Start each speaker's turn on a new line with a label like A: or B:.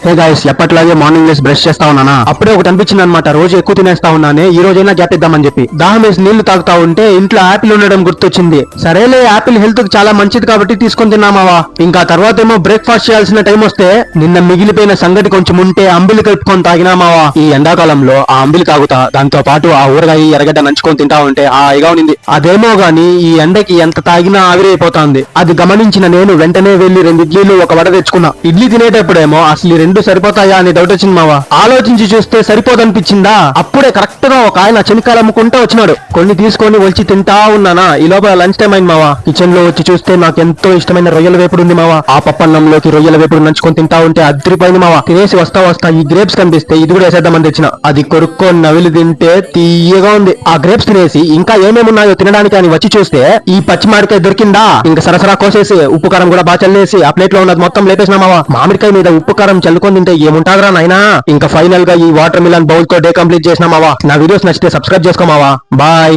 A: Hey guys, ఎప్పట్లాగే morning వేసి brush చేస్తా ఉన్నానా, అప్పుడే ఒకటి అనిపించింది అనమాట. రోజు ఎక్కువ తినేస్తా ఉన్నానే, ఈ రోజైనా గ్యాప్ ఇద్దామని చెప్పి దాహం వేసి నీళ్లు తాగుతా ఉంటే ఇంట్లో యాపిల్ ఉండడం గుర్తొచ్చింది. సరేలే, యాపిల్ హెల్త్ కి చాలా మంచిది కాబట్టి తీసుకొని తిన్నామావా. ఇంకా తర్వాత ఏమో బ్రేక్ఫాస్ట్ చేయాల్సిన టైం వస్తే నిన్న మిగిలిపోయిన సంగటి కొంచెం ఉంటే అంబిలి కలుపుకొని తాగినామావా. ఈ ఎండాకాలంలో ఆ అంబిలి తాగుతా, దాంతో పాటు ఆ ఊరగాయ ఎర్రగడ్డ నంచుకొని తింటా ఉంటే హాయిగా ఉంది. అదేమో గాని ఈ ఎండకి ఎంత తాగినా ఆవిరైపోతాంది. అది గమనించిన నేను వెంటనే వెళ్లి 2 ఇడ్లీలు ఒక వడ తెచ్చుకున్నా. ఇడ్లీ తినేటప్పుడేమో అసలు ఈ 2 సరిపోతాయా అని డౌట్ వచ్చింది మావా. ఆలోచించి చూస్తే సరిపోదనిపించిందా. అప్పుడే కరెక్ట్ గా ఒక ఆయన చెనికాయలు అమ్ముకుంటూ వచ్చినాడు. కొన్ని తీసుకొని వచ్చి తింటా ఉన్నానా. ఈ లోపల లంచ్ టైం అయింది మావా. కిచెన్ లో వచ్చి చూస్తే నాకు ఎంతో ఇష్టమైన రొయ్యల వేపుడు ఉంది మావా. ఆ పప్పన్నంలోకి రొయ్యల వేపుడు నంచుకొని తింటా ఉంటే అదిరిపోయింది మావా. తినేసి వస్తా ఈ గ్రేప్స్ కనిపిస్తే ఇది కూడా వేసేద్దామని తెచ్చిన. అది కొరుక్కొని నవిలి తింటే తీయగా ఉంది. ఆ గ్రేప్స్ తినేసి ఇంకా ఏమేమి ఉన్నాయో తినడానికి అని వచ్చి చూస్తే ఈ పచ్చి మామిడికాయ దొరికిందా. ఇంకా సరసరా కోసేసి ఉప్పు కారం కూడా బాగా చల్లేసి ఆ ప్లేట్ లో ఉన్నది మొత్తం లేపేసినా మావా. మామిడికాయ మీద ఉప్పు కారం చల్లుకొని తింటే ఏముంటాదరా నాయనా. ఇంకా ఫైనల్ గా ఈ వాటర్ మిలన్ బౌల్ తో డే కంప్లీట్ చేసినా మావా. నా వీడియోస్ నచ్చితే సబ్స్క్రైబ్ చేసుకోమావా. బాయ్.